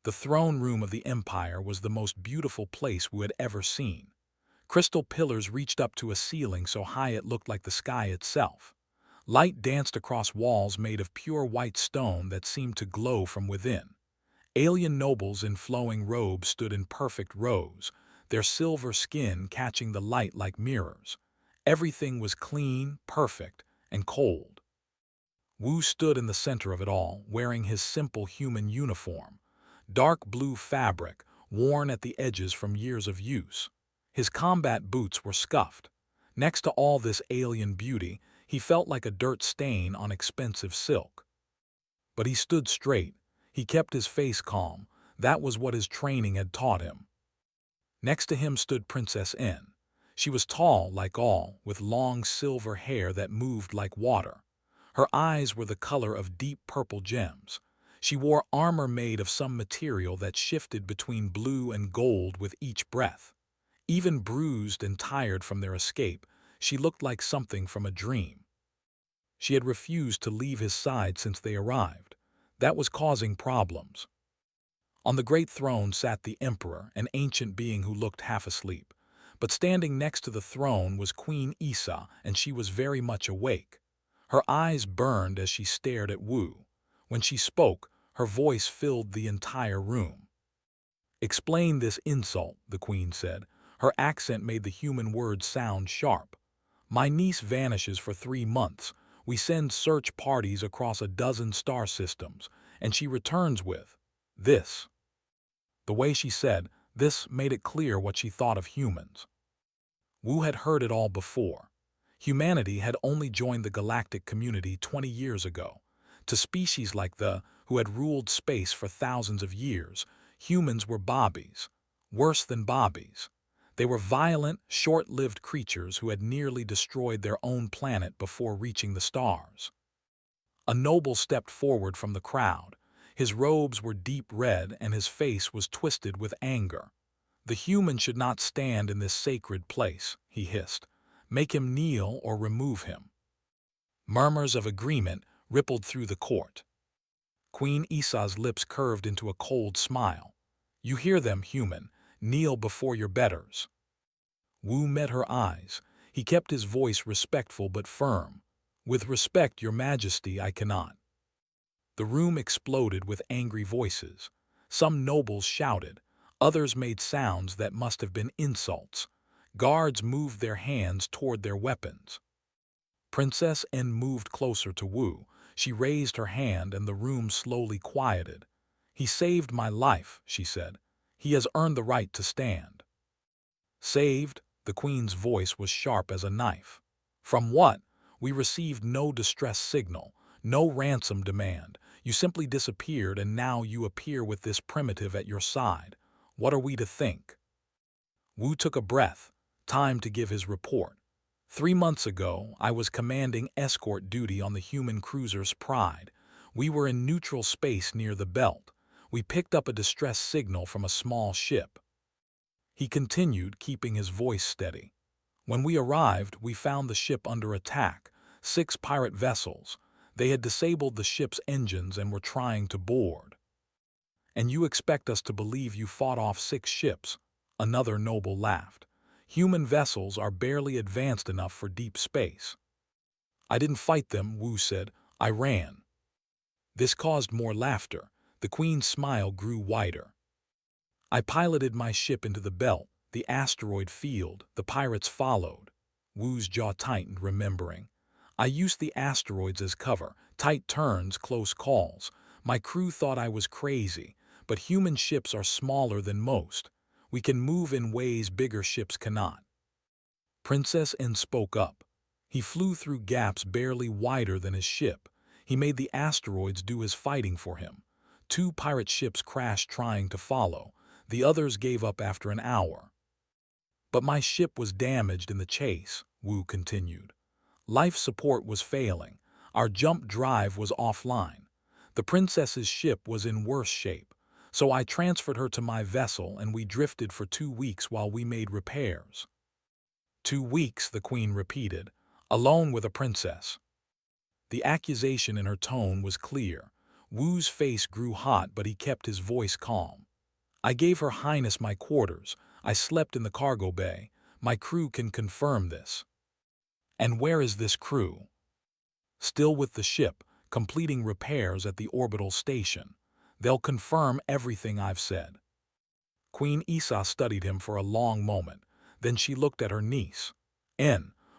The throne room of the Empire was the most beautiful place Wu had ever seen. Crystal pillars reached up to a ceiling so high it looked like the sky itself. Light danced across walls made of pure white stone that seemed to glow from within. Alien nobles in flowing robes stood in perfect rows, their silver skin catching the light like mirrors. Everything was clean, perfect, and cold. Wu stood in the center of it all, wearing his simple human uniform, dark blue fabric, worn at the edges from years of use. His combat boots were scuffed. Next to all this alien beauty, he felt like a dirt stain on expensive silk. But he stood straight. He kept his face calm. That was what his training had taught him. Next to him stood Princess N. She was tall like all, with long silver hair that moved like water. Her eyes were the color of deep purple gems. She wore armor made of some material that shifted between blue and gold with each breath. Even bruised and tired from their escape, she looked like something from a dream. She had refused to leave his side since they arrived. That was causing problems. On the great throne sat the Emperor, an ancient being who looked half asleep. But standing next to the throne was Queen Isa, and she was very much awake. Her eyes burned as she stared at Wu. When she spoke, her voice filled the entire room. "Explain this insult," the Queen said. Her accent made the human words sound sharp. "My niece vanishes for 3 months. We send search parties across a dozen star systems, and she returns with this." The way she said this made it clear what she thought of humans. Wu had heard it all before. Humanity had only joined the galactic community 20 years ago. To species like who had ruled space for thousands of years, humans were bobbies. Worse than bobbies. They were violent, short-lived creatures who had nearly destroyed their own planet before reaching the stars. A noble stepped forward from the crowd. His robes were deep red and his face was twisted with anger. "The human should not stand in this sacred place," he hissed. "Make him kneel or remove him." Murmurs of agreement rippled through the court. Queen Isa's lips curved into a cold smile. "You hear them, human. Kneel before your betters." Wu met her eyes. He kept his voice respectful but firm. "With respect, your majesty, I cannot." The room exploded with angry voices. Some nobles shouted. Others made sounds that must have been insults. Guards moved their hands toward their weapons. Princess N moved closer to Wu. She raised her hand and the room slowly quieted. "He saved my life," she said. "He has earned the right to stand." "Saved?" The queen's voice was sharp as a knife. "From what? We received no distress signal, no ransom demand. You simply disappeared and now you appear with this primitive at your side. What are we to think?" Wu took a breath. Time to give his report. 3 months ago, I was commanding escort duty on the human cruiser's Pride. We were in neutral space near the belt. We picked up a distress signal from a small ship. He continued, keeping his voice steady. "When we arrived, we found the ship under attack. 6 pirate vessels. They had disabled the ship's engines and were trying to board." "And you expect us to believe you fought off 6 ships?" Another noble laughed. "Human vessels are barely advanced enough for deep space." "I didn't fight them," Wu said. "I ran." This caused more laughter. The queen's smile grew wider. "I piloted my ship into the belt, the asteroid field. The pirates followed." Wu's jaw tightened, remembering. "I used the asteroids as cover, tight turns, close calls. My crew thought I was crazy, but human ships are smaller than most. We can move in ways bigger ships cannot." Princess N spoke up. "He flew through gaps barely wider than his ship. He made the asteroids do his fighting for him. 2 pirate ships crashed trying to follow. The others gave up after an hour." "But my ship was damaged in the chase," Wu continued. "Life support was failing. Our jump drive was offline. The princess's ship was in worse shape. So I transferred her to my vessel and we drifted for 2 weeks while we made repairs." "2 weeks," the queen repeated, "alone with a princess." The accusation in her tone was clear. Wu's face grew hot, but he kept his voice calm. I gave Her Highness my quarters. I slept in the cargo bay. My crew can confirm this. And where is this crew? Still with the ship, completing repairs at the orbital station. They'll confirm everything I've said. Queen Isa studied him for a long moment. Then she looked at her niece.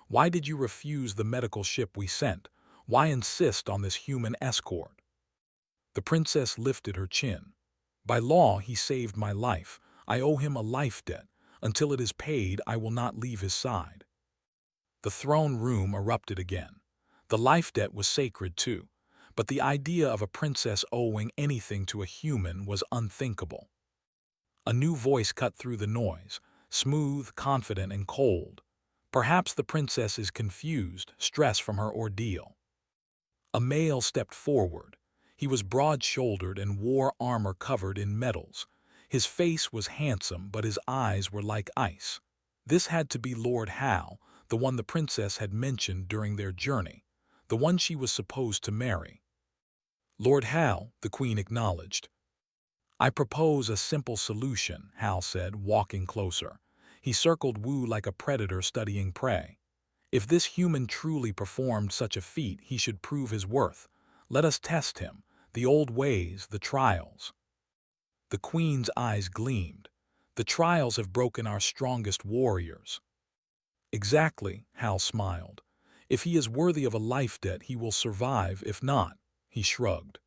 Why did you refuse the medical ship we sent? Why insist on this human escort? The princess lifted her chin. By law, he saved my life. I owe him a life debt. Until it is paid, I will not leave his side. The throne room erupted again. The life debt was sacred too, but the idea of a princess owing anything to a human was unthinkable. A new voice cut through the noise, smooth, confident, and cold. Perhaps the princess is confused, stressed from her ordeal. A male stepped forward. He was broad-shouldered and wore armor covered in metals. His face was handsome, but his eyes were like ice. This had to be Lord Hal, the one the princess had mentioned during their journey, the one she was supposed to marry. Lord Hal, the queen acknowledged. I propose a simple solution, Hal said, walking closer. He circled Wu like a predator studying prey. If this human truly performed such a feat, he should prove his worth. Let us test him, the old ways, the trials. The queen's eyes gleamed. The trials have broken our strongest warriors. Exactly, Hal smiled. If he is worthy of a life debt, he will survive. If not, he shrugged.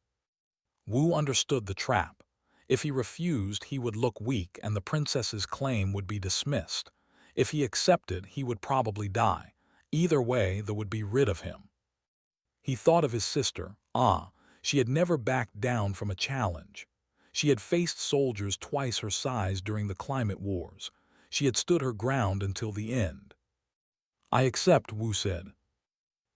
Wu understood the trap. If he refused, he would look weak and the princess's claim would be dismissed. If he accepted, he would probably die. Either way, they would be rid of him. He thought of his sister. She had never backed down from a challenge. She had faced soldiers twice her size during the climate wars. She had stood her ground until the end. I accept, Wu said.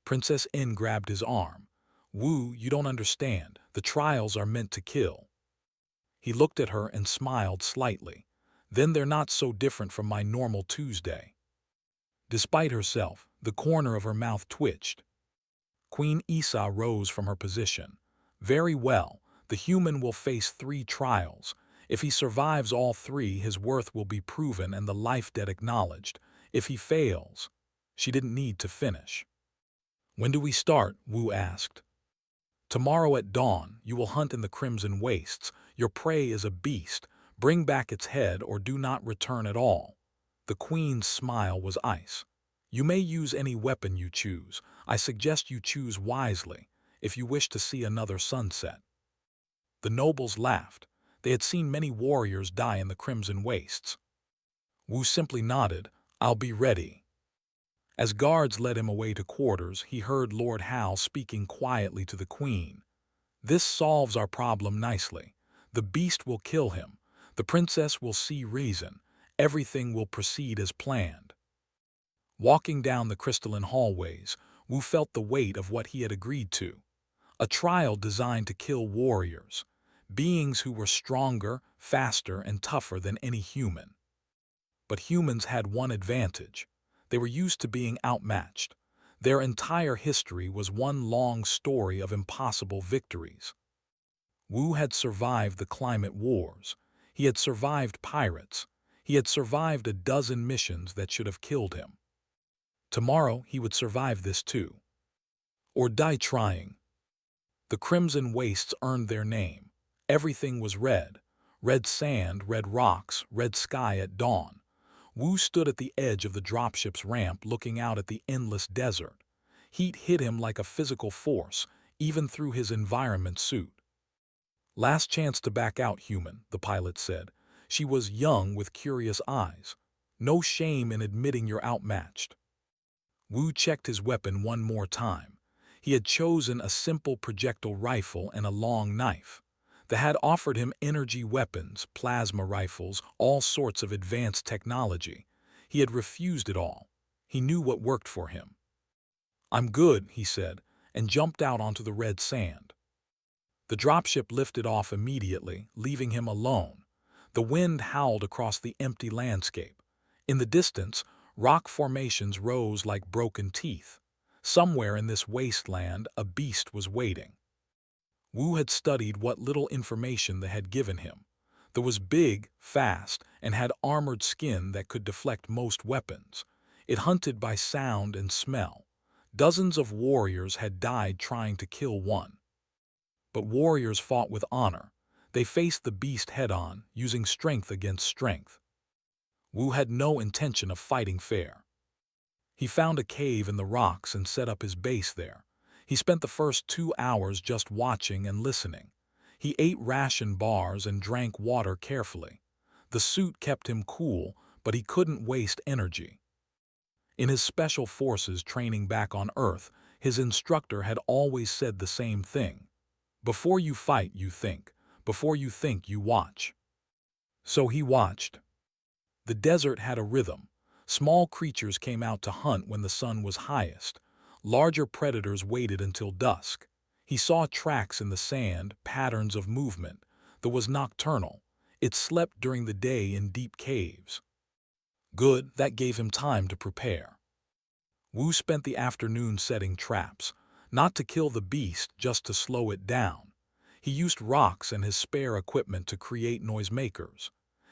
Princess In grabbed his arm. Wu, you don't understand. The trials are meant to kill. He looked at her and smiled slightly. Then they're not so different from my normal Tuesday. Despite herself, the corner of her mouth twitched. Queen Isa rose from her position. Very well, the human will face 3 trials. If he survives all 3, his worth will be proven and the life debt acknowledged. If he fails, she didn't need to finish. When do we start? Wu asked. Tomorrow at dawn, you will hunt in the Crimson Wastes. Your prey is a beast. Bring back its head or do not return at all. The queen's smile was ice. You may use any weapon you choose. I suggest you choose wisely if you wish to see another sunset. The nobles laughed. They had seen many warriors die in the Crimson Wastes. Wu simply nodded. I'll be ready. As guards led him away to quarters, he heard Lord Hal speaking quietly to the queen. This solves our problem nicely. The beast will kill him. The princess will see reason. Everything will proceed as planned. Walking down the crystalline hallways, Wu felt the weight of what he had agreed to. A trial designed to kill warriors, beings who were stronger, faster, and tougher than any human. But humans had one advantage. They were used to being outmatched. Their entire history was one long story of impossible victories. Wu had survived the climate wars. He had survived pirates. He had survived a dozen missions that should have killed him. Tomorrow he would survive this too. Or die trying. The Crimson Wastes earned their name. Everything was red. Red sand, red rocks, red sky at dawn. Wu stood at the edge of the dropship's ramp looking out at the endless desert. Heat hit him like a physical force, even through his environment suit. Last chance to back out, human, the pilot said. She was young with curious eyes. No shame in admitting you're outmatched. Wu checked his weapon one more time. He had chosen a simple projectile rifle and a long knife. The had offered him energy weapons, plasma rifles, all sorts of advanced technology. He had refused it all. He knew what worked for him. I'm good, he said, and jumped out onto the red sand. The dropship lifted off immediately, leaving him alone. The wind howled across the empty landscape. In the distance, rock formations rose like broken teeth. Somewhere in this wasteland, a beast was waiting. Wu had studied what little information they had given him. There was big, fast, and had armored skin that could deflect most weapons. It hunted by sound and smell. Dozens of warriors had died trying to kill one. But warriors fought with honor. They faced the beast head-on, using strength against strength. Wu had no intention of fighting fair. He found a cave in the rocks and set up his base there. He spent the first 2 hours just watching and listening. He ate ration bars and drank water carefully. The suit kept him cool, but he couldn't waste energy. In his special forces training back on Earth, his instructor had always said the same thing. Before you fight, you think. Before you think, you watch. So he watched. The desert had a rhythm. Small creatures came out to hunt when the sun was highest. Larger predators waited until dusk. He saw tracks in the sand, patterns of movement. There was nocturnal. It slept during the day in deep caves. Good, that gave him time to prepare. Wu spent the afternoon setting traps, not to kill the beast, just to slow it down. He used rocks and his spare equipment to create noisemakers.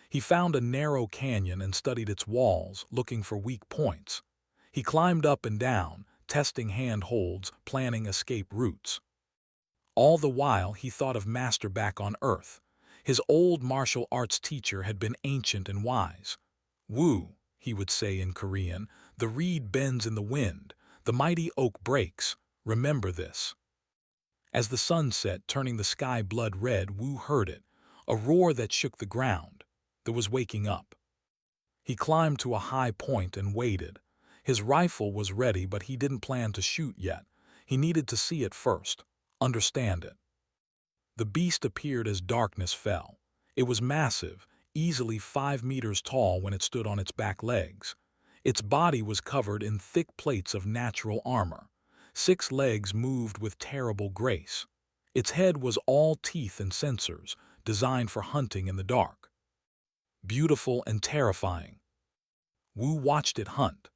He found a narrow canyon and studied its walls, looking for weak points. He climbed up and down, testing handholds, planning escape routes. All the while, he thought of Master back on Earth. His old martial arts teacher had been ancient and wise. Wu, he would say in Korean, the reed bends in the wind, the mighty oak breaks. Remember this. As the sun set, turning the sky blood red, Wu heard it, a roar that shook the ground. There was waking up. He climbed to a high point and waited. His rifle was ready, but he didn't plan to shoot yet. He needed to see it first, understand it. The beast appeared as darkness fell. It was massive, easily 5 meters tall when it stood on its back legs. Its body was covered in thick plates of natural armor. 6 legs moved with terrible grace. Its head was all teeth and sensors, designed for hunting in the dark. Beautiful and terrifying. Wu watched it hunt.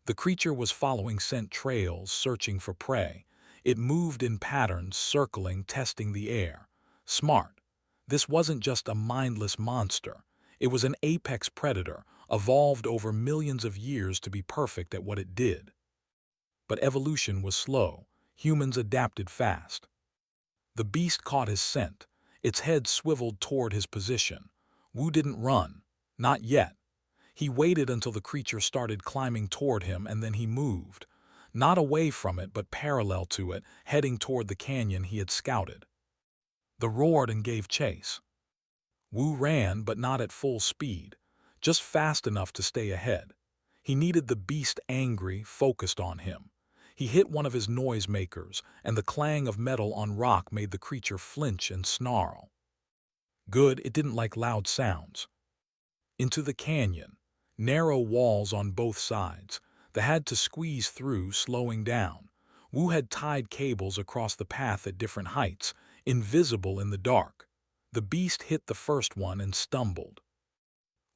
The creature was following scent trails, searching for prey. It moved in patterns, circling, testing the air. Smart. This wasn't just a mindless monster. It was an apex predator, evolved over millions of years to be perfect at what it did. But evolution was slow. Humans adapted fast. The beast caught his scent. Its head swiveled toward his position. Wu didn't run. Not yet. He waited until the creature started climbing toward him, and then he moved. Not away from it, but parallel to it, heading toward the canyon he had scouted. The roared and gave chase. Wu ran, but not at full speed, just fast enough to stay ahead. He needed the beast angry, focused on him. He hit one of his noisemakers, and the clang of metal on rock made the creature flinch and snarl. Good, it didn't like loud sounds. Into the canyon, narrow walls on both sides. They had to squeeze through, slowing down. Wu had tied cables across the path at different heights, invisible in the dark. The beast hit the first one and stumbled.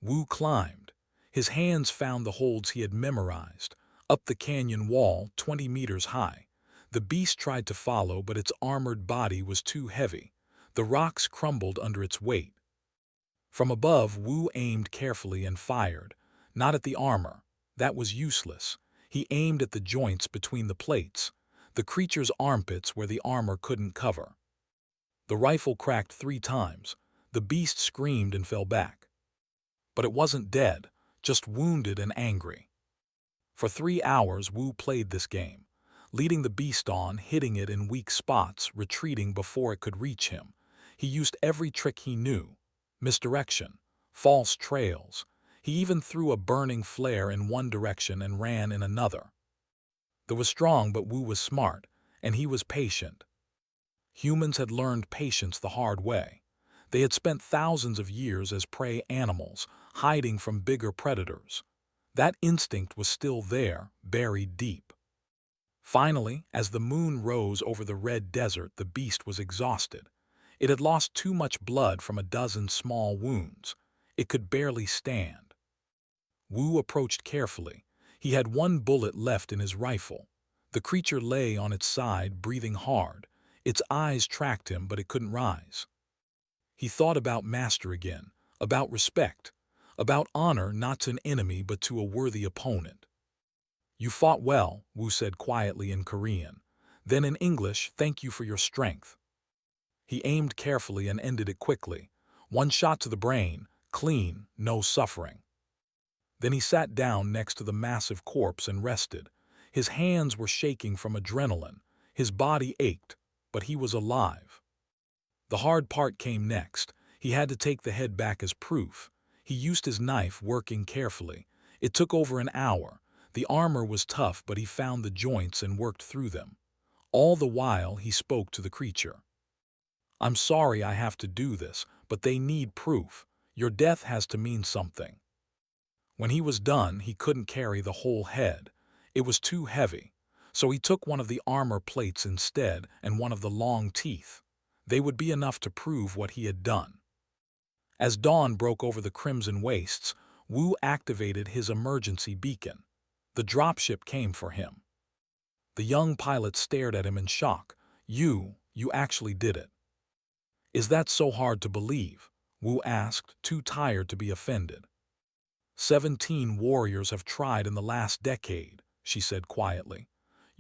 Wu climbed. His hands found the holds he had memorized, up the canyon wall, 20 meters high. The beast tried to follow, but its armored body was too heavy. The rocks crumbled under its weight. From above, Wu aimed carefully and fired, not at the armor. That was useless. He aimed at the joints between the plates, the creature's armpits where the armor couldn't cover. The rifle cracked 3 times. The beast screamed and fell back. But it wasn't dead, just wounded and angry. For 3 hours, Wu played this game, leading the beast on, hitting it in weak spots, retreating before it could reach him. He used every trick he knew. Misdirection, false trails. He even threw a burning flare in one direction and ran in another. They was strong, but Wu was smart, and he was patient. Humans had learned patience the hard way. They had spent thousands of years as prey animals, hiding from bigger predators. That instinct was still there, buried deep. Finally, as the moon rose over the red desert, the beast was exhausted. It had lost too much blood from a dozen small wounds. It could barely stand. Wu approached carefully. He had 1 bullet left in his rifle. The creature lay on its side, breathing hard. Its eyes tracked him, but it couldn't rise. He thought about master again, about respect, about honor not to an enemy but to a worthy opponent. You fought well, Wu said quietly in Korean. Then in English, thank you for your strength. He aimed carefully and ended it quickly. One shot to the brain, clean, no suffering. Then he sat down next to the massive corpse and rested. His hands were shaking from adrenaline. His body ached, but he was alive. The hard part came next. He had to take the head back as proof. He used his knife, working carefully. It took over an hour. The armor was tough, but he found the joints and worked through them. All the while, he spoke to the creature. I'm sorry I have to do this, but they need proof. Your death has to mean something. When he was done, he couldn't carry the whole head. It was too heavy. So he took one of the armor plates instead and one of the long teeth. They would be enough to prove what he had done. As dawn broke over the crimson wastes, Wu activated his emergency beacon. The dropship came for him. The young pilot stared at him in shock. You actually did it. Is that so hard to believe? Wu asked, too tired to be offended. 17 warriors have tried in the last decade, she said quietly.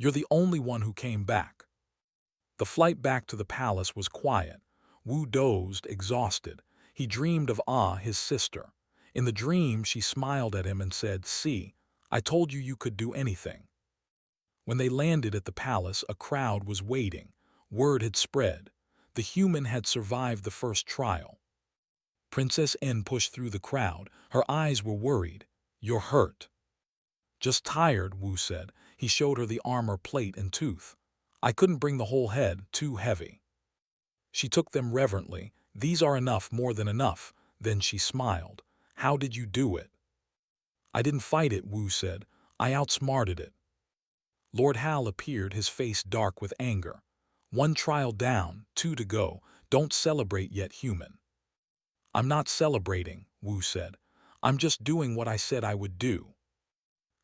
You're the only one who came back. The flight back to the palace was quiet. Wu dozed, exhausted. He dreamed of Ah, his sister. In the dream, she smiled at him and said, "See, I told you you could do anything." When they landed at the palace, a crowd was waiting. Word had spread. The human had survived the first trial. Princess N pushed through the crowd. Her eyes were worried. You're hurt. Just tired, Wu said. He showed her the armor plate and tooth. I couldn't bring the whole head, too heavy. She took them reverently. These are enough, more than enough. Then she smiled. How did you do it? I didn't fight it, Wu said. I outsmarted it. Lord Hal appeared, his face dark with anger. One trial down, 2 to go. Don't celebrate yet, human. I'm not celebrating, Wu said. I'm just doing what I said I would do.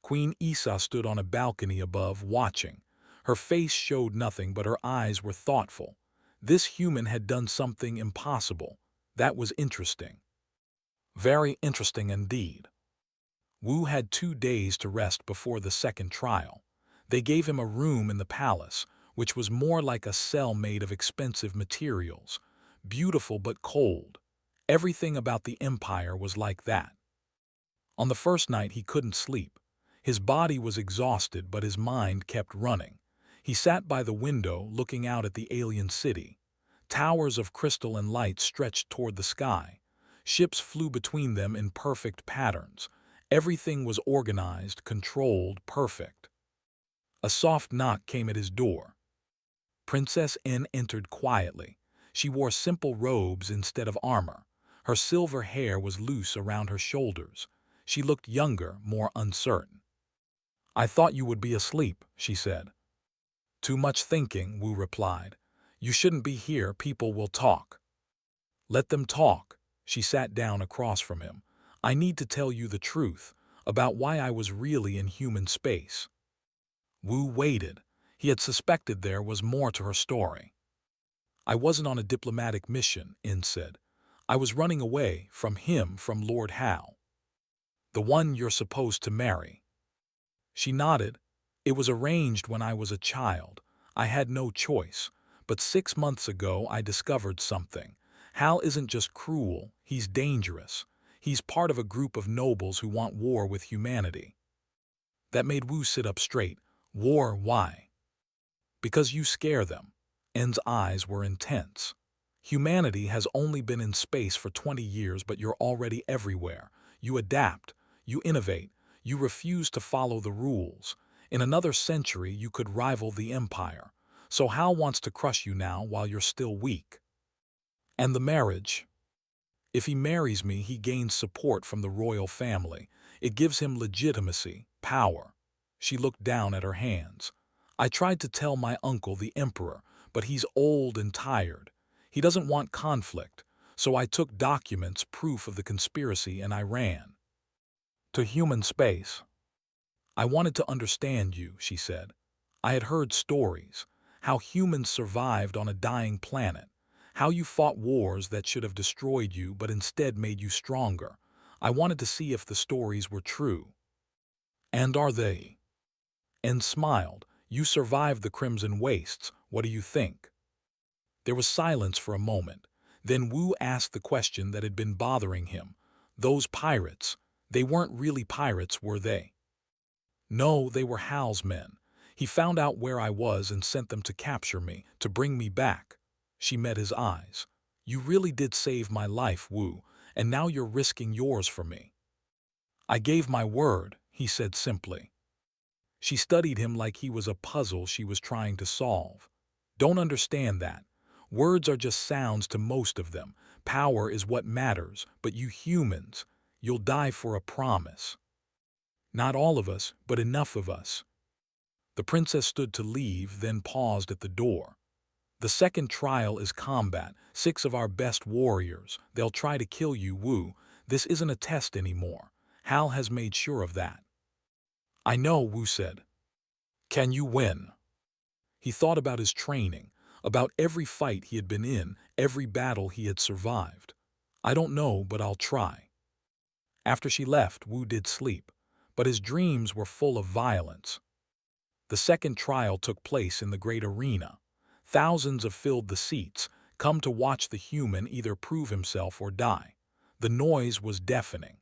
Queen Isa stood on a balcony above, watching. Her face showed nothing, but her eyes were thoughtful. This human had done something impossible. That was interesting. Very interesting indeed. Wu had 2 days to rest before the second trial. They gave him a room in the palace, which was more like a cell made of expensive materials. Beautiful but cold. Everything about the empire was like that. On the first night he couldn't sleep. His body was exhausted, but his mind kept running. He sat by the window, looking out at the alien city. Towers of crystal and light stretched toward the sky. Ships flew between them in perfect patterns. Everything was organized, controlled, perfect. A soft knock came at his door. Princess N entered quietly. She wore simple robes instead of armor. Her silver hair was loose around her shoulders. She looked younger, more uncertain. I thought you would be asleep, she said. Too much thinking, Wu replied. You shouldn't be here, people will talk. Let them talk. She sat down across from him. I need to tell you the truth about why I was really in human space. Wu waited. He had suspected there was more to her story. I wasn't on a diplomatic mission, In said. I was running away from him, from Lord Hal. The one you're supposed to marry. She nodded. It was arranged when I was a child. I had no choice. But 6 months ago I discovered something. Hal isn't just cruel, he's dangerous. He's part of a group of nobles who want war with humanity. That made Wu sit up straight. War, why? Because you scare them. N's eyes were intense. Humanity has only been in space for 20 years, but you're already everywhere. You adapt, you innovate, you refuse to follow the rules. In another century, you could rival the Empire. So Hal wants to crush you now while you're still weak. And the marriage? If he marries me, he gains support from the royal family. It gives him legitimacy, power. She looked down at her hands. I tried to tell my uncle, the emperor, but he's old and tired. He doesn't want conflict, so I took documents, proof of the conspiracy, and I ran. To human space. I wanted to understand you, she said. I had heard stories. how humans survived on a dying planet, how you fought wars that should have destroyed you but instead made you stronger. I wanted to see if the stories were true. And are they? And smiled. You survived the Crimson Wastes. What do you think? There was silence for a moment. Then Wu asked the question that had been bothering him. Those pirates, they weren't really pirates, were they? No, they were Hal's men. He found out where I was and sent them to capture me, to bring me back. She met his eyes. You really did save my life, Wu, and now you're risking yours for me. I gave my word, he said simply. She studied him like he was a puzzle she was trying to solve. Don't understand that. Words are just sounds to most of them. Power is what matters, but you humans, you'll die for a promise. Not all of us, but enough of us. The princess stood to leave, then paused at the door. The second trial is combat. 6 of our best warriors. They'll try to kill you, Wu. This isn't a test anymore. Hal has made sure of that. I know, Wu said. Can you win? He thought about his training, about every fight he had been in, every battle he had survived. I don't know, but I'll try. After she left, Wu did sleep, but his dreams were full of violence. The second trial took place in the great arena. Thousands have filled the seats, come to watch the human either prove himself or die. The noise was deafening.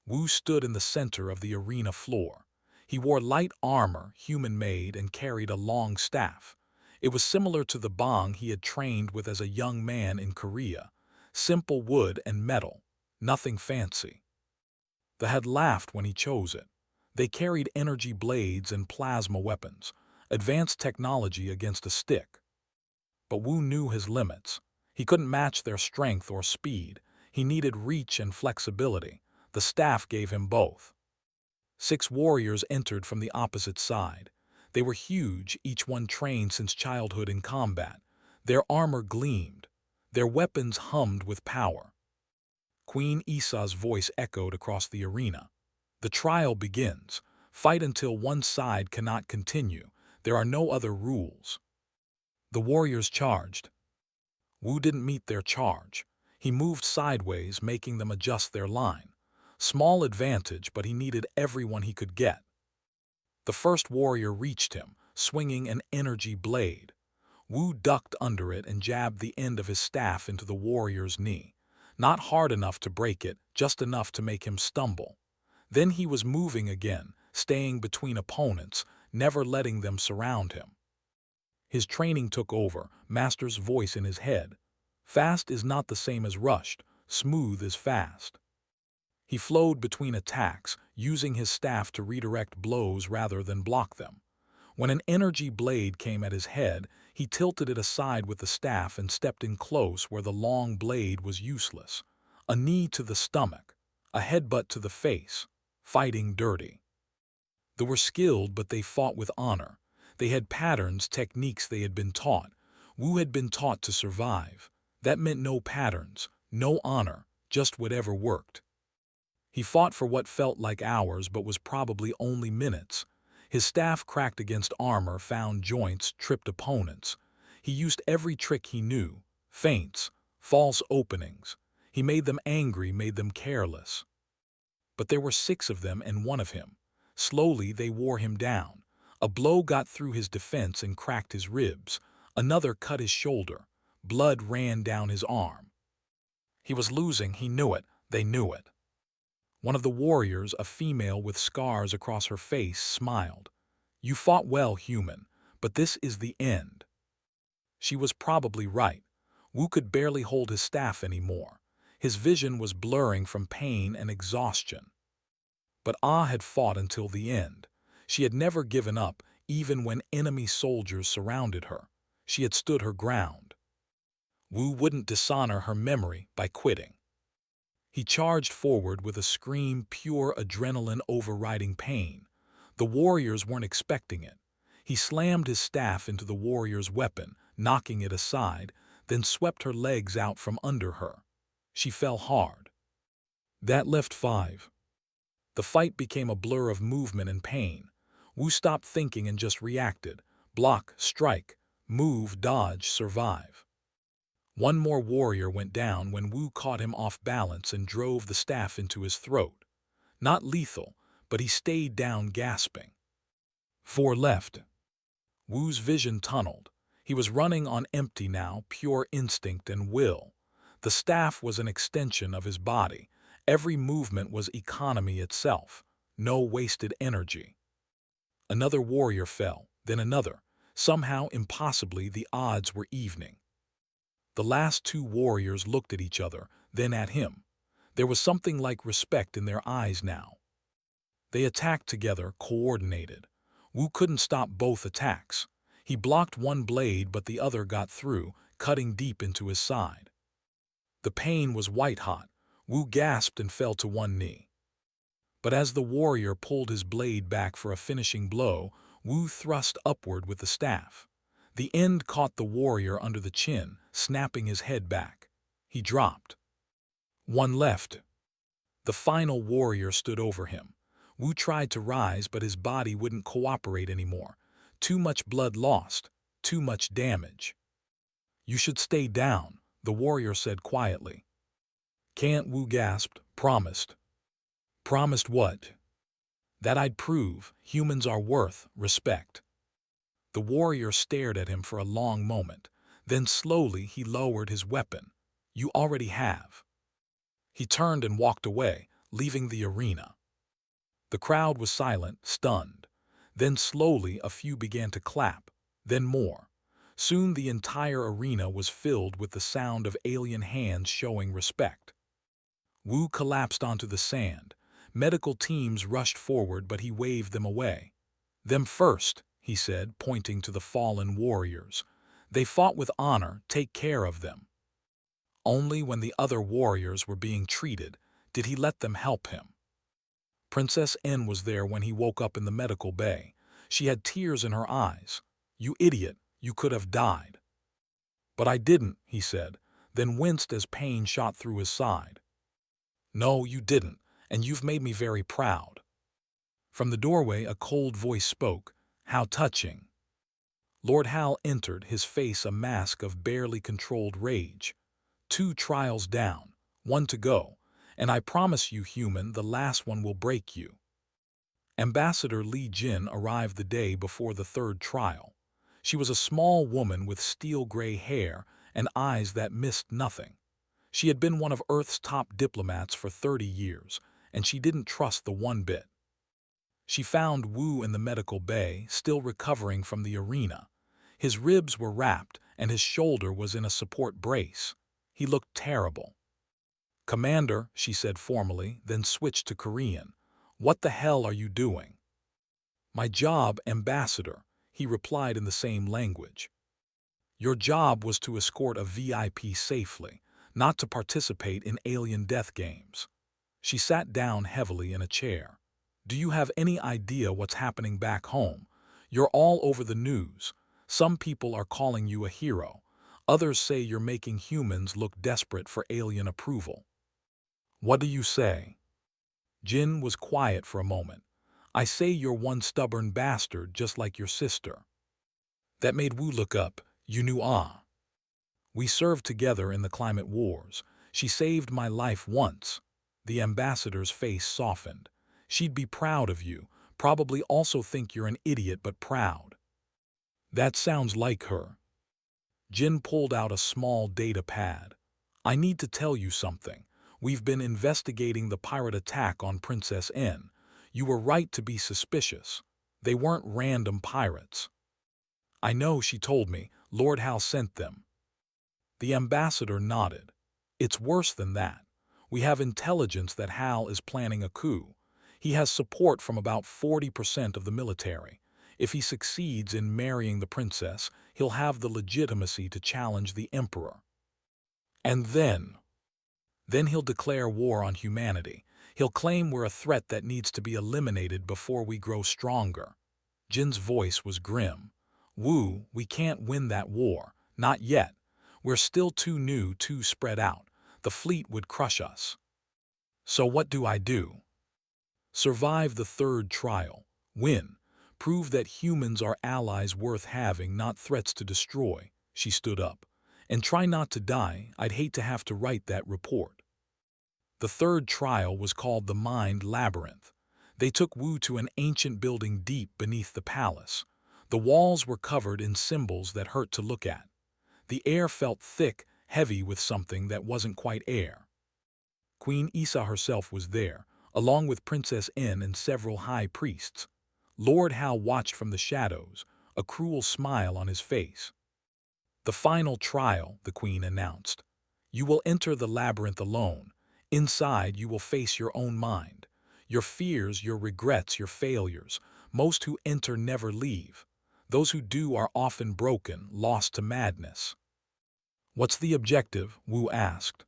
Wu stood in the center of the arena floor. He wore light armor, human-made, and carried a long staff. It was similar to the bong he had trained with as a young man in Korea. Simple wood and metal, nothing fancy. The head laughed when he chose it. They carried energy blades and plasma weapons, advanced technology against a stick. But Wu knew his limits. He couldn't match their strength or speed. He needed reach and flexibility. The staff gave him both. 6 warriors entered from the opposite side. They were huge, each one trained since childhood in combat. Their armor gleamed. Their weapons hummed with power. Queen Isa's voice echoed across the arena. The trial begins. Fight until one side cannot continue. There are no other rules. The warriors charged. Wu didn't meet their charge. He moved sideways, making them adjust their line. Small advantage, but he needed everyone he could get. The first warrior reached him, swinging an energy blade. Wu ducked under it and jabbed the end of his staff into the warrior's knee. Not hard enough to break it, just enough to make him stumble. Then he was moving again, staying between opponents, never letting them surround him. His training took over, master's voice in his head. Fast is not the same as rushed, smooth is fast. He flowed between attacks, using his staff to redirect blows rather than block them. When an energy blade came at his head, he tilted it aside with the staff and stepped in close where the long blade was useless. A knee to the stomach, a headbutt to the face, fighting dirty. They were skilled, but they fought with honor. They had patterns, techniques they had been taught. Wu had been taught to survive. That meant no patterns, no honor, just whatever worked. He fought for what felt like hours but was probably only minutes. His staff cracked against armor, found joints, tripped opponents. He used every trick he knew, feints, false openings. He made them angry, made them careless. But there were 6 of them and one of him. Slowly they wore him down. A blow got through his defense and cracked his ribs. Another cut his shoulder. Blood ran down his arm. He was losing, he knew it, they knew it. One of the warriors, a female with scars across her face, smiled. You fought well, human, but this is the end. She was probably right. Wu could barely hold his staff anymore. His vision was blurring from pain and exhaustion. But Ah had fought until the end. She had never given up, even when enemy soldiers surrounded her. She had stood her ground. Wu wouldn't dishonor her memory by quitting. He charged forward with a scream, pure adrenaline overriding pain. The warriors weren't expecting it. He slammed his staff into the warrior's weapon, knocking it aside, then swept her legs out from under her. She fell hard. That left 5. The fight became a blur of movement and pain. Wu stopped thinking and just reacted. Block, strike, Move, dodge, survive. One more warrior went down when Wu caught him off balance and drove the staff into his throat. Not lethal, but he stayed down gasping. 4 left. Wu's vision tunneled. He was running on empty now, pure instinct and will. The staff was an extension of his body. Every movement was economy itself. No wasted energy. Another warrior fell, then another. Somehow, impossibly, the odds were evening. The last 2 warriors looked at each other, then at him. There was something like respect in their eyes now. They attacked together, coordinated. Wu couldn't stop both attacks. He blocked one blade, but the other got through, cutting deep into his side. The pain was white-hot. Wu gasped and fell to one knee. But as the warrior pulled his blade back for a finishing blow, Wu thrust upward with the staff. The end caught the warrior under the chin, snapping his head back. He dropped. 1 left. The final warrior stood over him. Wu tried to rise, but his body wouldn't cooperate anymore. Too much blood lost, too much damage. You should stay down, the warrior said quietly. Can't, Wu gasped. Promised. Promised what? That I'd prove humans are worth respect. The warrior stared at him for a long moment. Then slowly he lowered his weapon. You already have. He turned and walked away, leaving the arena. The crowd was silent, stunned. Then slowly a few began to clap, then more. Soon the entire arena was filled with the sound of alien hands showing respect. Wu collapsed onto the sand. Medical teams rushed forward, but he waved them away. Them first, he said, pointing to the fallen warriors. They fought with honor, take care of them. Only when the other warriors were being treated did he let them help him. Princess N was there when he woke up in the medical bay. She had tears in her eyes. You idiot, you could have died. But I didn't, he said, then winced as pain shot through his side. No, you didn't, and you've made me very proud. From the doorway a cold voice spoke. How touching. Lord Hal entered, his face a mask of barely controlled rage. 2 trials down, 1 to go, and I promise you, human, the last one will break you. Ambassador Li Jin arrived the day before the 3rd trial. She was a small woman with steel-gray hair and eyes that missed nothing. She had been one of Earth's top diplomats for 30 years, and she didn't trust the one bit. She found Wu in the medical bay, still recovering from the arena. His ribs were wrapped, and his shoulder was in a support brace. He looked terrible. Commander, she said formally, then switched to Korean. What the hell are you doing? My job, Ambassador, he replied in the same language. Your job was to escort a VIP safely, not to participate in alien death games. She sat down heavily in a chair. Do you have any idea what's happening back home? You're all over the news. Some people are calling you a hero. Others say you're making humans look desperate for alien approval. What do you say? Jin was quiet for a moment. I say you're one stubborn bastard just like your sister. That made Wu look up. You knew We served together in the climate wars. She saved my life once. The ambassador's face softened. She'd be proud of you, probably also think you're an idiot but proud. That sounds like her. Jin pulled out a small data pad. I need to tell you something. We've been investigating the pirate attack on Princess N. You were right to be suspicious. They weren't random pirates. I know, she told me. Lord Hal sent them. The ambassador nodded. It's worse than that. We have intelligence that Hal is planning a coup. He has support from about 40% of the military. If he succeeds in marrying the princess, he'll have the legitimacy to challenge the emperor. And then he'll declare war on humanity. He'll claim we're a threat that needs to be eliminated before we grow stronger. Jin's voice was grim. Wu, we can't win that war. Not yet. We're still too new, too spread out. The fleet would crush us. So what do I do? Survive the 3rd trial. Win. Prove that humans are allies worth having, not threats to destroy. She stood up. And try not to die. I'd hate to have to write that report. The third trial was called the Mind Labyrinth. They took Wu to an ancient building deep beneath the palace. The walls were covered in symbols that hurt to look at. The air felt thick, heavy with something that wasn't quite air. Queen Isa herself was there, along with Princess N and several high priests. Lord Hal watched from the shadows, a cruel smile on his face. The final trial, the queen announced. You will enter the labyrinth alone. Inside, you will face your own mind. Your fears, your regrets, your failures. Most who enter never leave. Those who do are often broken, lost to madness. What's the objective? Wu asked.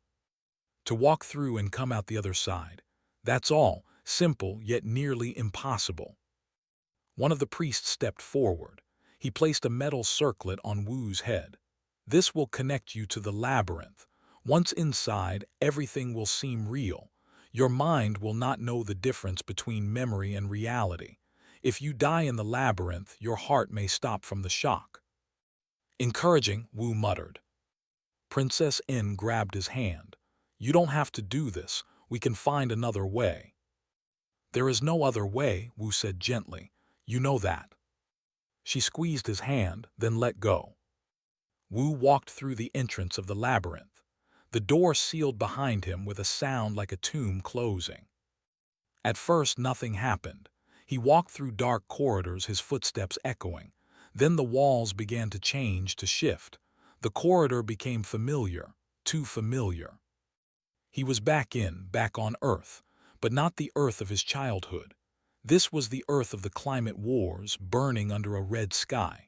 To walk through and come out the other side. That's all, simple yet nearly impossible. One of the priests stepped forward. He placed a metal circlet on Wu's head. This will connect you to the labyrinth. Once inside, everything will seem real. Your mind will not know the difference between memory and reality. If you die in the labyrinth, your heart may stop from the shock. Encouraging, Wu muttered. Princess N grabbed his hand. You don't have to do this. We can find another way. There is no other way, Wu said gently. You know that. She squeezed his hand, then let go. Wu walked through the entrance of the labyrinth. The door sealed behind him with a sound like a tomb closing. At first, nothing happened. He walked through dark corridors, his footsteps echoing. Then the walls began to change, to shift. The corridor became familiar, too familiar. He was back on Earth, but not the Earth of his childhood. This was the Earth of the climate wars, burning under a red sky.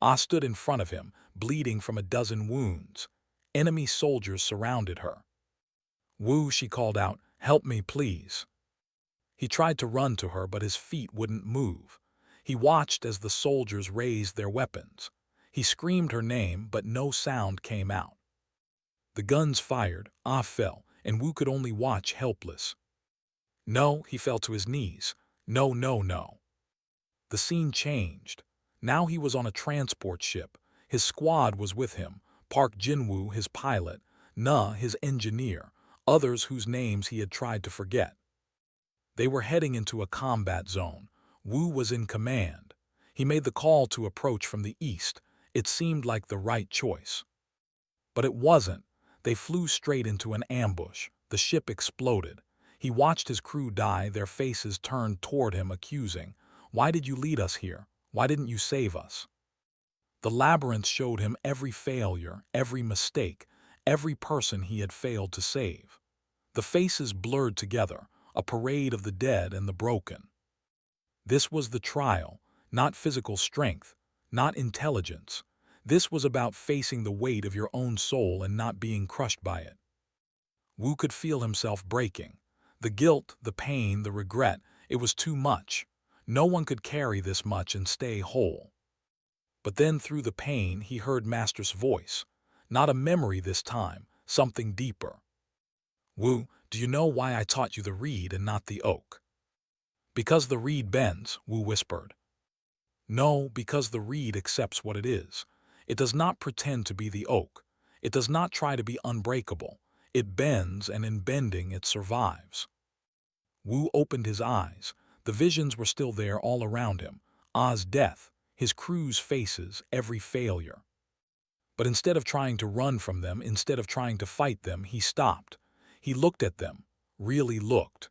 Ah stood in front of him, bleeding from a dozen wounds. Enemy soldiers surrounded her. Wu, she called out, help me, please. He tried to run to her, but his feet wouldn't move. He watched as the soldiers raised their weapons. He screamed her name, but no sound came out. The guns fired, Ah fell, and Wu could only watch, helpless. No, he fell to his knees. No, no, no. The scene changed. Now he was on a transport ship. His squad was with him. Park Jinwoo, his pilot, Na, his engineer, others whose names he had tried to forget. They were heading into a combat zone. Wu was in command. He made the call to approach from the east. It seemed like the right choice. But it wasn't. They flew straight into an ambush. The ship exploded. He watched his crew die, their faces turned toward him, accusing. Why did you lead us here? Why didn't you save us? The labyrinth showed him every failure, every mistake, every person he had failed to save. The faces blurred together, a parade of the dead and the broken. This was the trial, not physical strength, not intelligence. This was about facing the weight of your own soul and not being crushed by it. Wu could feel himself breaking. The guilt, the pain, the regret, it was too much. No one could carry this much and stay whole. But then through the pain he heard Master's voice. Not a memory this time, something deeper. Wu, do you know why I taught you the reed and not the oak? Because the reed bends, Wu whispered. No, because the reed accepts what it is. It does not pretend to be the oak. It does not try to be unbreakable. It bends, and in bending it survives. Wu opened his eyes. The visions were still there all around him. Ah's death, his crew's faces, every failure. But instead of trying to run from them, instead of trying to fight them, he stopped. He looked at them, really looked.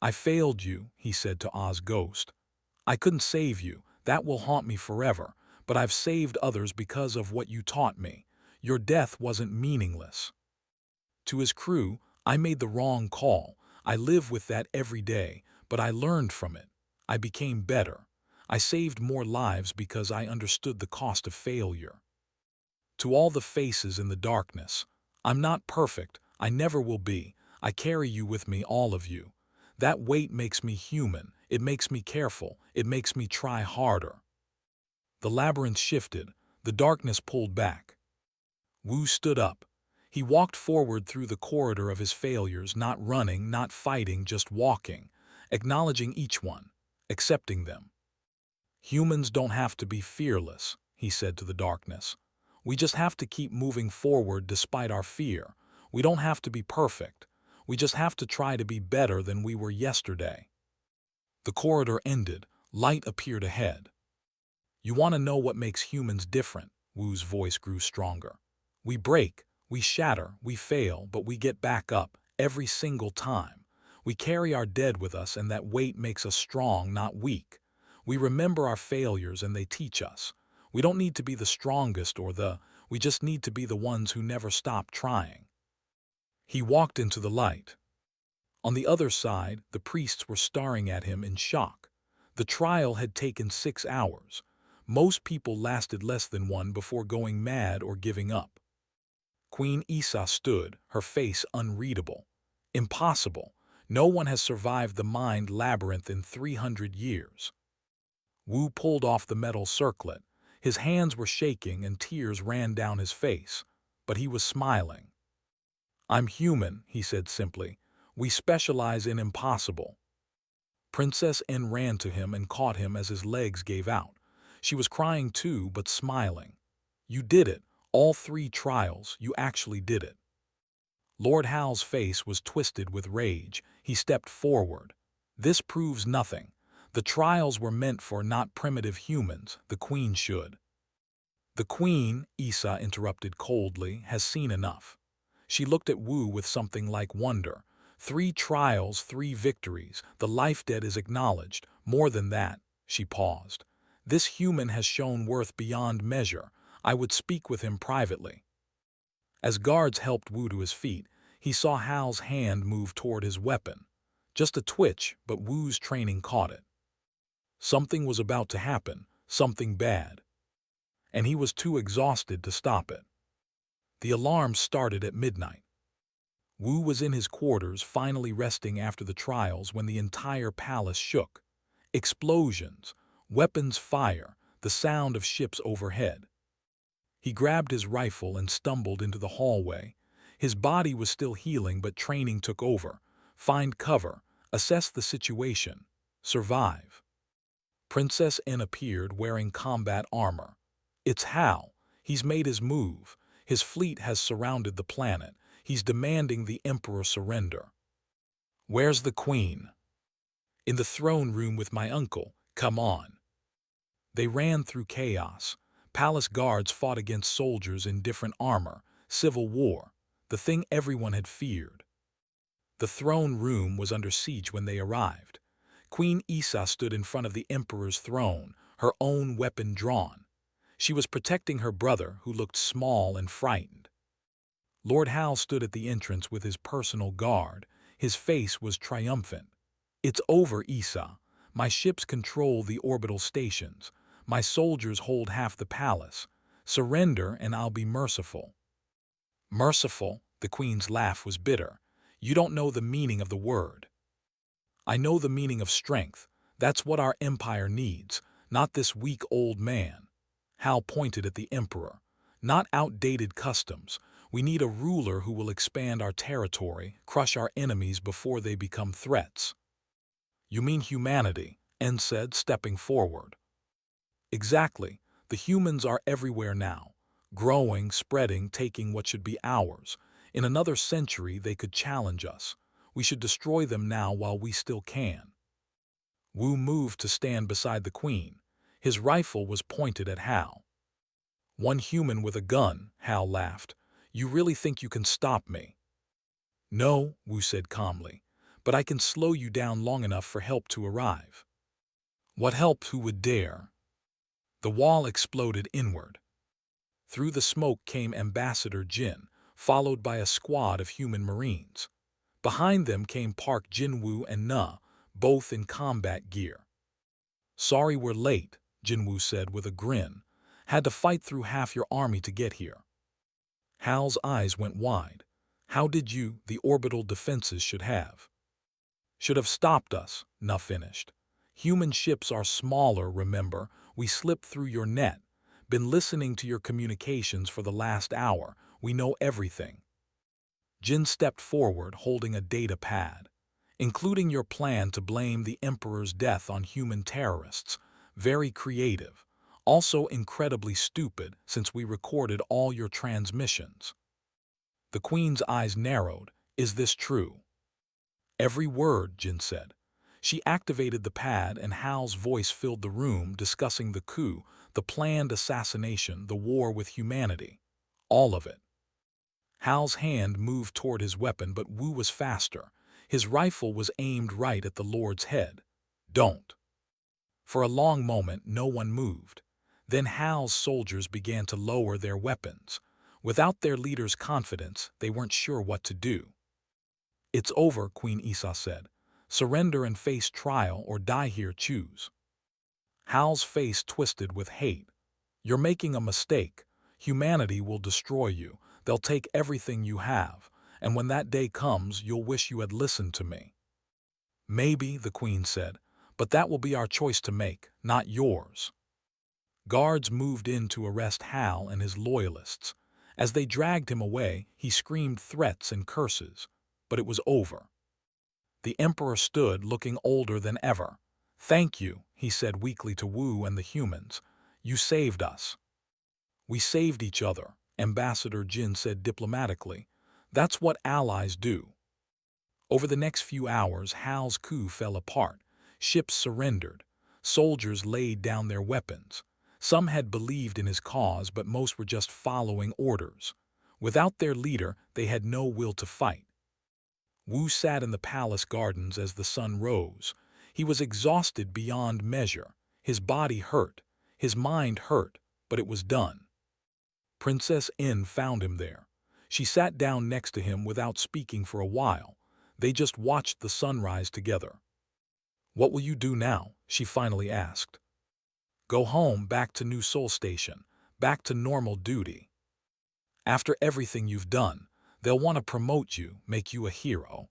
I failed you, he said to Ah's ghost. I couldn't save you, that will haunt me forever, but I've saved others because of what you taught me. Your death wasn't meaningless. To his crew, I made the wrong call. I live with that every day, but I learned from it. I became better. I saved more lives because I understood the cost of failure. To all the faces in the darkness, I'm not perfect. I never will be. I carry you with me, all of you. That weight makes me human. It makes me careful. It makes me try harder. The labyrinth shifted. The darkness pulled back. Wu stood up. He walked forward through the corridor of his failures, not running, not fighting, just walking, acknowledging each one, accepting them. Humans don't have to be fearless, he said to the darkness. We just have to keep moving forward despite our fear. We don't have to be perfect. We just have to try to be better than we were yesterday. The corridor ended. Light appeared ahead. You want to know what makes humans different? Wu's voice grew stronger. We break, we shatter, we fail, but we get back up every single time. We carry our dead with us, and that weight makes us strong, not weak. We remember our failures and they teach us. We don't need to be the strongest we just need to be the ones who never stop trying. He walked into the light. On the other side, the priests were staring at him in shock. The trial had taken 6 hours. Most people lasted less than one before going mad or giving up. Queen Isa stood, her face unreadable. Impossible. No one has survived the mind labyrinth in 300 years. Wu pulled off the metal circlet. His hands were shaking and tears ran down his face, but he was smiling. I'm human, he said simply. We specialize in impossible. Princess N ran to him and caught him as his legs gave out. She was crying too, but smiling. You did it. All 3 trials, you actually did it. Lord Hal's face was twisted with rage. He stepped forward. This proves nothing. The trials were meant for not primitive humans. The Queen should. The Queen, Isa interrupted coldly, has seen enough. She looked at Wu with something like wonder. 3 trials, 3 victories. The life debt is acknowledged. More than that, she paused. This human has shown worth beyond measure. I would speak with him privately. As guards helped Wu to his feet, he saw Hal's hand move toward his weapon. Just a twitch, but Wu's training caught it. Something was about to happen, something bad. And he was too exhausted to stop it. The alarm started at midnight. Wu was in his quarters, finally resting after the trials, when the entire palace shook. Explosions, weapons fire, the sound of ships overhead. He grabbed his rifle and stumbled into the hallway. His body was still healing, but training took over. Find cover, assess the situation, survive. Princess N appeared wearing combat armor. It's Hal. He's made his move. His fleet has surrounded the planet. He's demanding the Emperor surrender. Where's the Queen? In the throne room with my uncle. Come on. They ran through chaos. Palace guards fought against soldiers in different armor. Civil war, the thing everyone had feared. The throne room was under siege when they arrived. Queen Isa stood in front of the Emperor's throne, her own weapon drawn. She was protecting her brother, who looked small and frightened. Lord Hal stood at the entrance with his personal guard. His face was triumphant. It's over, Isa. My ships control the orbital stations. My soldiers hold half the palace. Surrender and I'll be merciful. Merciful? The Queen's laugh was bitter. You don't know the meaning of the word. I know the meaning of strength. That's what our empire needs, not this weak old man. Hal pointed at the Emperor. Not outdated customs. We need a ruler who will expand our territory, crush our enemies before they become threats. You mean humanity, N said, stepping forward. Exactly. The humans are everywhere now. Growing, spreading, taking what should be ours. In another century, they could challenge us. We should destroy them now while we still can. Wu moved to stand beside the Queen. His rifle was pointed at Hal. One human with a gun, Hal laughed. You really think you can stop me? No, Wu said calmly, but I can slow you down long enough for help to arrive. What help? Who would dare? The wall exploded inward. Through the smoke came Ambassador Jin, followed by a squad of human marines. Behind them came Park Jinwoo and Na, both in combat gear. Sorry we're late, Jinwoo said with a grin. Had to fight through half your army to get here. Hal's eyes went wide. How did you? The orbital defenses should have stopped us, Na finished. Human ships are smaller, remember? We slipped through your net. Been listening to your communications for the last hour. We know everything. Jin stepped forward, holding a data pad. Including your plan to blame the Emperor's death on human terrorists. very creative, also incredibly stupid since we recorded all your transmissions." The Queen's eyes narrowed. "Is this true?" "Every word," Jin said. She activated the pad and Hal's voice filled the room discussing the coup, the planned assassination, the war with humanity. All of it. Hal's hand moved toward his weapon, but Wu was faster. His rifle was aimed right at the Lord's head. "Don't." For a long moment, no one moved. Then Hal's soldiers began to lower their weapons. Without their leader's confidence, they weren't sure what to do. "It's over," Queen Isa said. "Surrender and face trial or die here, choose." Hal's face twisted with hate. "You're making a mistake. Humanity will destroy you. They'll take everything you have. And when that day comes, you'll wish you had listened to me." "Maybe," the Queen said, "but that will be our choice to make, not yours." Guards moved in to arrest Hal and his loyalists. As they dragged him away, he screamed threats and curses. But it was over. The Emperor stood, looking older than ever. "Thank you," he said weakly to Wu and the humans. "You saved us." "We saved each other," Ambassador Jin said diplomatically. "That's what allies do." Over the next few hours, Hal's coup fell apart. Ships surrendered. Soldiers laid down their weapons. Some had believed in his cause, but most were just following orders. Without their leader, they had no will to fight. Wu sat in the palace gardens as the sun rose. He was exhausted beyond measure. His body hurt. His mind hurt, but it was done. Princess In found him there. She sat down next to him without speaking for a while. They just watched the sunrise together. "What will you do now?" she finally asked. "Go home, back to New Seoul Station, back to normal duty. After everything you've done, they'll want to promote you, make you a hero."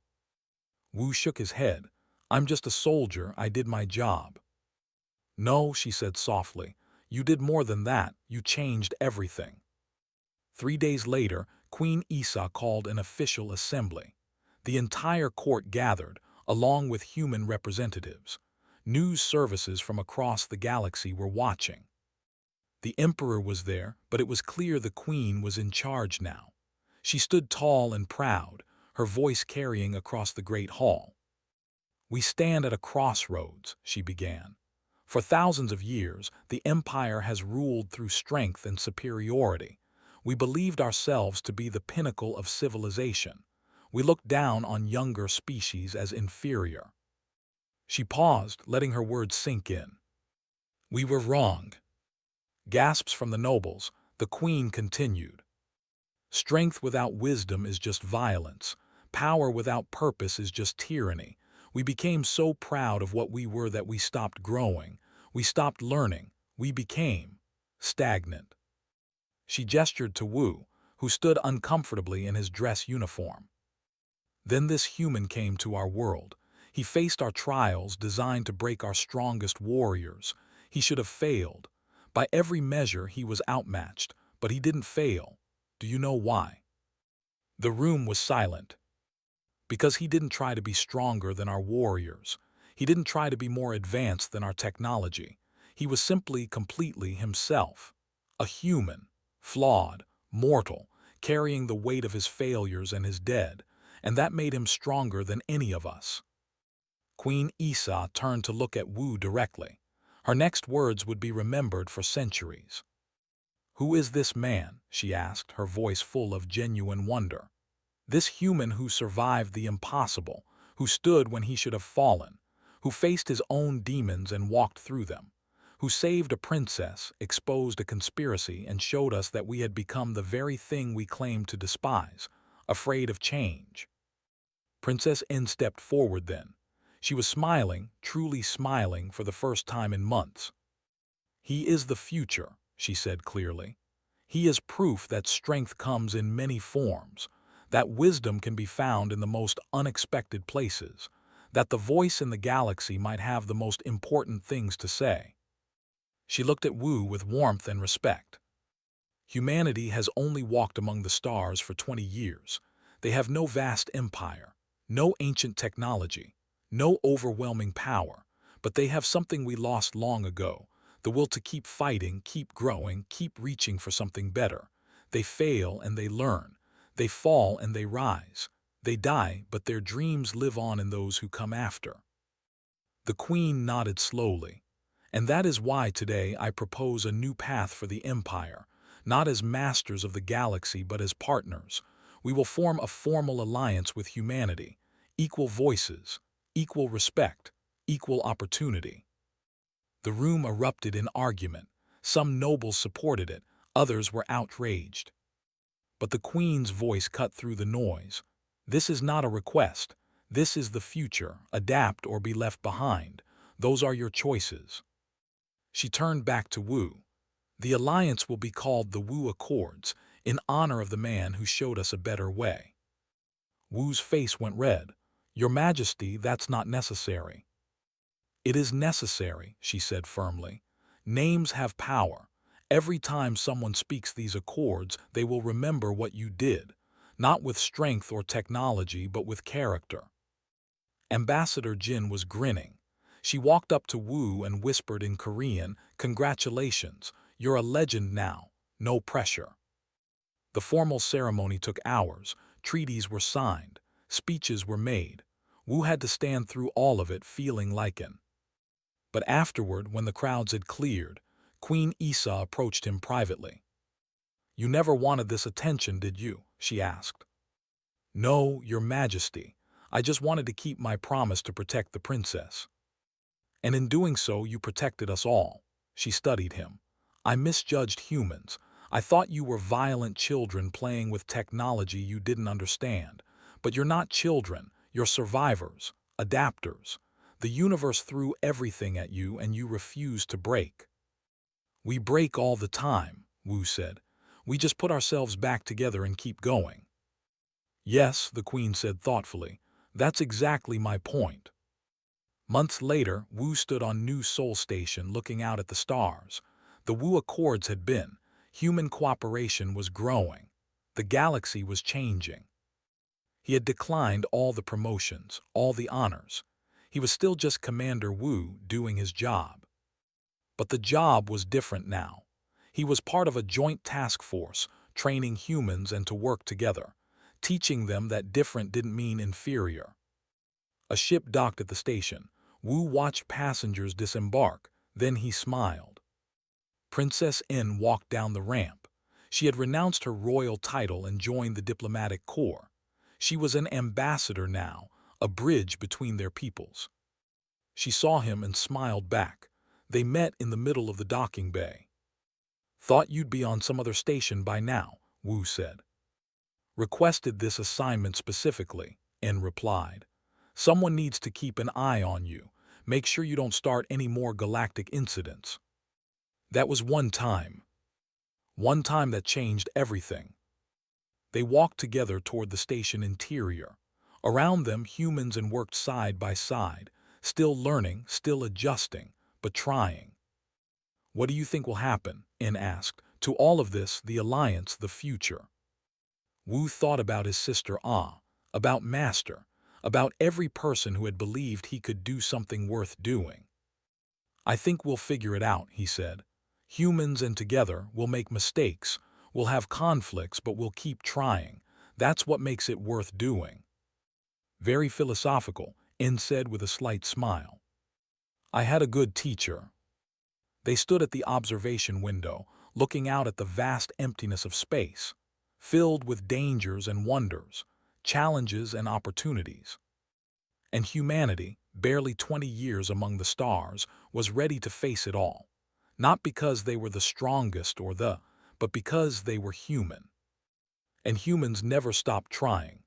Wu shook his head. "I'm just a soldier, I did my job." "No," she said softly. "You did more than that, you changed everything." 3 days later, Queen Isa called an official assembly. The entire court gathered, along with human representatives. News services from across the galaxy were watching. The Emperor was there, but it was clear the Queen was in charge now. She stood tall and proud, her voice carrying across the great hall. "We stand at a crossroads," she began. "For thousands of years, the Empire has ruled through strength and superiority. We believed ourselves to be the pinnacle of civilization. We looked down on younger species as inferior." She paused, letting her words sink in. "We were wrong." Gasps from the nobles. The Queen continued. "Strength without wisdom is just violence. Power without purpose is just tyranny. We became so proud of what we were that we stopped growing. We stopped learning. We became stagnant." She gestured to Wu, who stood uncomfortably in his dress uniform. "Then this human came to our world. He faced our trials designed to break our strongest warriors. He should have failed. By every measure, he was outmatched, but he didn't fail. Do you know why?" The room was silent. "Because he didn't try to be stronger than our warriors. He didn't try to be more advanced than our technology. He was simply completely himself. A human, flawed, mortal, carrying the weight of his failures and his dead, and that made him stronger than any of us." Queen Isa turned to look at Wu directly. Her next words would be remembered for centuries. "Who is this man?" she asked, her voice full of genuine wonder. "This human who survived the impossible, who stood when he should have fallen, who faced his own demons and walked through them, who saved a princess, exposed a conspiracy, and showed us that we had become the very thing we claimed to despise, afraid of change." Princess N stepped forward then. She was smiling, truly smiling for the first time in months. "He is the future," she said clearly. "He is proof that strength comes in many forms, that wisdom can be found in the most unexpected places, that the voice in the galaxy might have the most important things to say." She looked at Wu with warmth and respect. "Humanity has only walked among the stars for 20 years. They have no vast empire, no ancient technology, no overwhelming power, but they have something we lost long ago, The will to keep fighting, keep growing, keep reaching for something better. They fail and they learn. They fall and they rise. They die, but their dreams live on in those who come after. The Queen nodded slowly. And that is why today I propose a new path for the Empire, not as masters of the galaxy but as partners. We will form a formal alliance with humanity, equal voices, equal respect, equal opportunity. The room erupted in argument. Some nobles supported it, others were outraged. But the Queen's voice cut through the noise. This is not a request. This is the future. Adapt or be left behind. Those are your choices. She turned back to Wu. The alliance will be called the Wu Accords, in honor of the man who showed us a better way. Wu's face went red. Your Majesty, that's not necessary. It is necessary, she said firmly. Names have power. Every time someone speaks these accords, they will remember what you did, not with strength or technology, but with character. Ambassador Jin was grinning. She walked up to Wu and whispered in Korean, "Congratulations, you're a legend now. No pressure." The formal ceremony took hours. Treaties were signed. Speeches were made. Wu had to stand through all of it feeling like an. But afterward, when the crowds had cleared, Queen Isa approached him privately. "You never wanted this attention, did you?" she asked. "No, Your Majesty. I just wanted to keep my promise to protect the princess." "And in doing so, you protected us all." She studied him. "I misjudged humans. I thought you were violent children playing with technology you didn't understand. But you're not children. You're survivors, adapters. The universe threw everything at you and you refused to break." "We break all the time," Wu said. "We just put ourselves back together and keep going." "Yes," the Queen said thoughtfully. "That's exactly my point." Months later, Wu stood on New Seoul Station looking out at the stars. The Wu Accords had been. Human cooperation was growing. The galaxy was changing. He had declined all the promotions, all the honors. He was still just Commander Wu doing his job. But the job was different now. He was part of a joint task force, training humans and to work together, teaching them that different didn't mean inferior. A ship docked at the station. Wu watched passengers disembark, then he smiled. Princess N walked down the ramp. She had renounced her royal title and joined the diplomatic corps. She was an ambassador now, a bridge between their peoples. She saw him and smiled back. They met in the middle of the docking bay. "Thought you'd be on some other station by now," Wu said. "Requested this assignment specifically," N replied. "Someone needs to keep an eye on you. Make sure you don't start any more galactic incidents." That was one time. One time that changed everything. They walked together toward the station interior. Around them, humans and worked side by side, still learning, still adjusting, but trying. "What do you think will happen?" N asked. "To all of this, the alliance, the future." Wu thought about his sister Ah, about Master, about every person who had believed he could do something worth doing. "I think we'll figure it out," he said. "Humans and together, we'll make mistakes. We'll have conflicts, but we'll keep trying. That's what makes it worth doing." "Very philosophical," N said with a slight smile. "I had a good teacher." They stood at the observation window, looking out at the vast emptiness of space, filled with dangers and wonders, challenges and opportunities. And humanity, barely 20 years among the stars, was ready to face it all. Not because they were the strongest but because they were human. And humans never stopped trying.